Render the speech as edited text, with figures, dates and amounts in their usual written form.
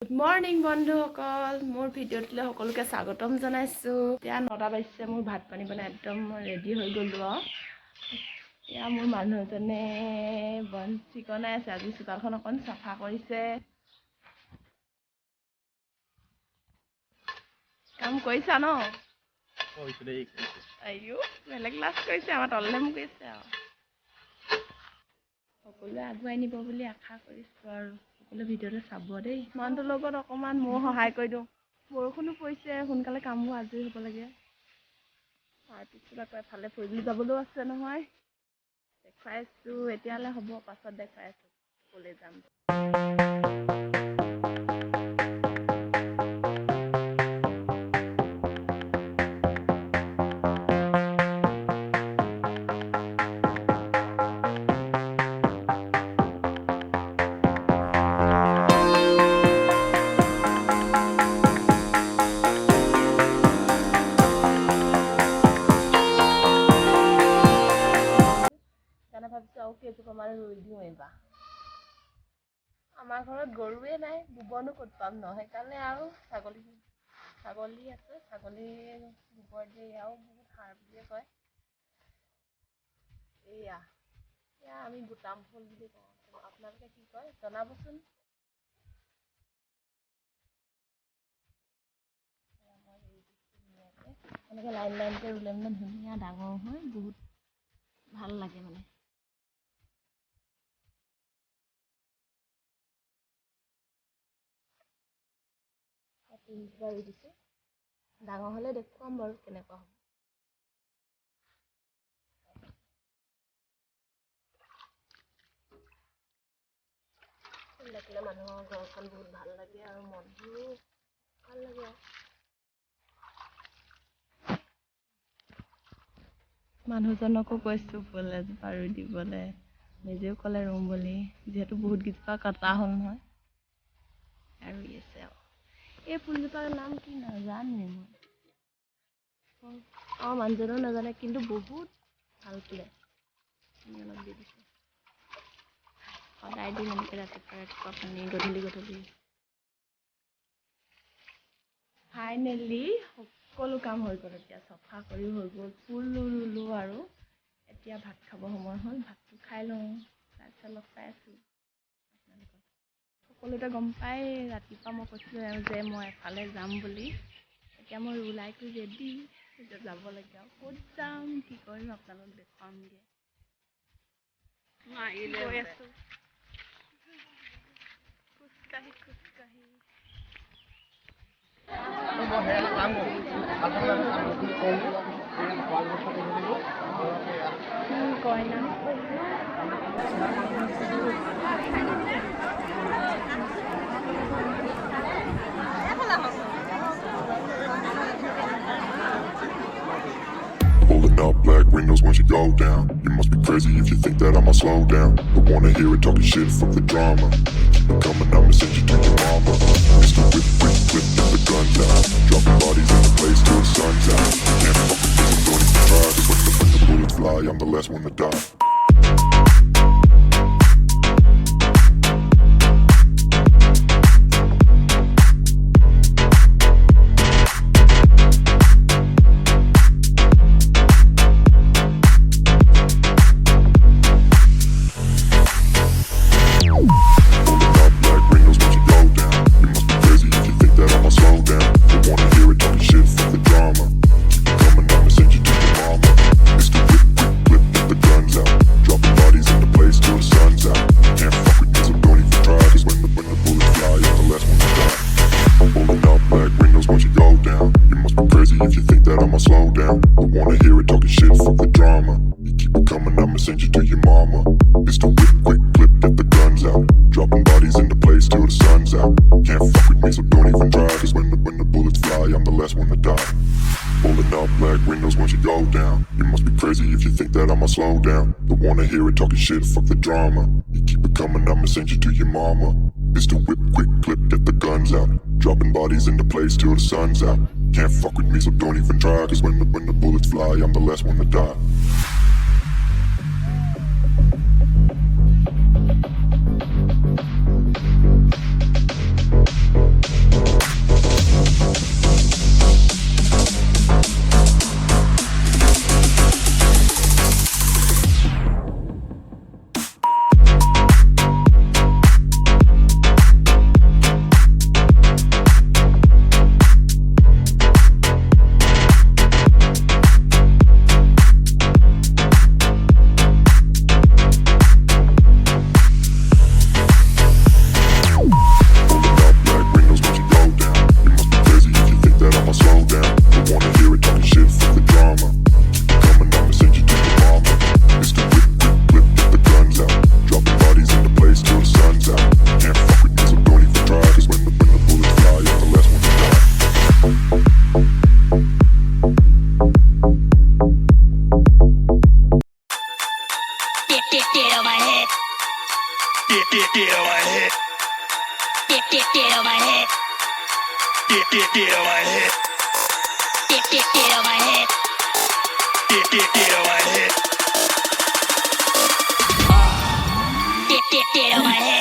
Good morning বন্ধুসকল, মোৰ ভিডিঅ'টোলৈ সকলোকে স্বাগতম জনাইছোঁ। এতিয়া 9টা বাজিছে, মোৰ ভাত পানী বনাই একদম ৰেডি হৈ গ'লোঁ আৰু এতিয়া মোৰ মানুহজনে বন চিকনাই আছে। আজি চোতালখন অকণ চাফা কৰিছে। কাম কৰিছা ন? আইও বেলেগ লাজ কৰিছে, আমাৰ তললৈ মোক কৰিছে আৰু সকলোৱে আগুৱাই নিব বুলি আশা কৰিছোঁ আৰু সকলোৱে ভিডিঅ'টো চাব দেই। মানুহটোৰ লগত অকণমান ময়ো সহায় কৰি দিওঁ। বৰষুণো পৰিছে, সোনকালে কামবোৰ আজৰি হ'ব লাগে। তাৰপিছত আকৌ এফালে ফুৰিবলৈ যাবলৈও আছে নহয়। দেখাইছোঁ এতিয়ালৈ হ'ব, পাছত দেখাই আছোঁ ক'লৈ যাম। ভাবিছোঁ আৰু কেইজোপা মানে ৰুই দিওঁ এইবাৰ। আমাৰ ঘৰত গৰুৱে নাই, গোবৰনো ক'ত পাম ন, সেইকাৰণে আৰু ছাগলী আছে, ছাগলীৰ গোবৰ দিয়ে, এয়াও বহুত সাৰ বুলিয়ে কয়। এয়া আমি গোটাম ফুল বুলি কওঁ, আপোনালোকে কি কয় জনাবচোন। এনেকৈ লাইন লাইনকৈ ৰুলে মানে ধুনীয়া ডাঙৰ হয়, বহুত ভাল লাগে মানে। তিনিজোপা ৰুই দিছোঁ, ডাঙৰ হ'লে দেখুৱাম বাৰু কেনেকুৱা হ'ব। ফুল দেখিলে মানুহৰ ঘৰখন বহুত ভাল লাগে আৰু মনটোও ভাল লাগে আৰু মানুহজনকো কৈছোঁ ফুল এজোপা ৰুই দিবলৈ, নিজেও ক'লে ৰুম বুলি, যিহেতু বহুত কেইজোপা কটা হ'ল নহয় আৰু ৰুই আছে আৰু এই ফুলজোপাৰ নাম কি নাজানোৱে মই। মানুহজনেও নাজানে, কিন্তু বহুত ভাল ফুলে। অলপ দি দিছোঁ, সদায় দিম এনেকৈ ৰাতিপুৱা পানী, গধূলি। ফাইনেলি সকলো কাম হৈ গ'ল, এতিয়া চফা কৰি হৈ গ'ল, ফুল ৰুলোঁ আৰু এতিয়া ভাত খাব সময় হ'ল, ভাতটো খাই লওঁ, তাৰপিছত লগ পাই আছোঁ আপোনালোকক। সকলোতে গম পাই ৰাতিপুৱা মই কৈছিলোঁ যে মই এফালে যাম বুলি। এতিয়া মই ওলাই কৰি ৰেডি, এতিয়া যাব লাগে আৰু ক'ত যাম কি কৰিম আপোনালোকক দেখুৱামগৈ। গৈ আছোঁ খোজকাঢ়ি। কইনা Pulling up black windows once you go down. You must be crazy if you think that I'ma slow down. Don't wanna hear it talking shit, fuck the drama. Keep it coming, I'ma send you to your mama. Mr. Whip, get the guns out. Dropping bodies in the place till the sun's out. Can't fuck with this, don't even try. Cause when the bullets fly, I'm the last one to die. If you think that I'ma slow down, don't wanna hear it talking shit, fuck the drama. You keep it coming, I'ma send you to your mama. It's the whip, quick clip, get the guns out. Dropping bodies in the place till the sun's out. Can't fuck with me, so don't even try. Cause when the bullets fly, I'm the last one to die. Pulling up black windows once you go down. You must be crazy if you think that I'ma slow down. Don't wanna hear it talking shit, fuck the drama. You keep it coming, I'ma send you to your mama. It's the whip, quick clip, get the guns out. Dropping bodies in the place till the sun's out. Can't fuck with me, so don't even try. Cause when the bullets fly, I'm the last one to die. Get on my head. Get on my head. Get on my head. Get on my head.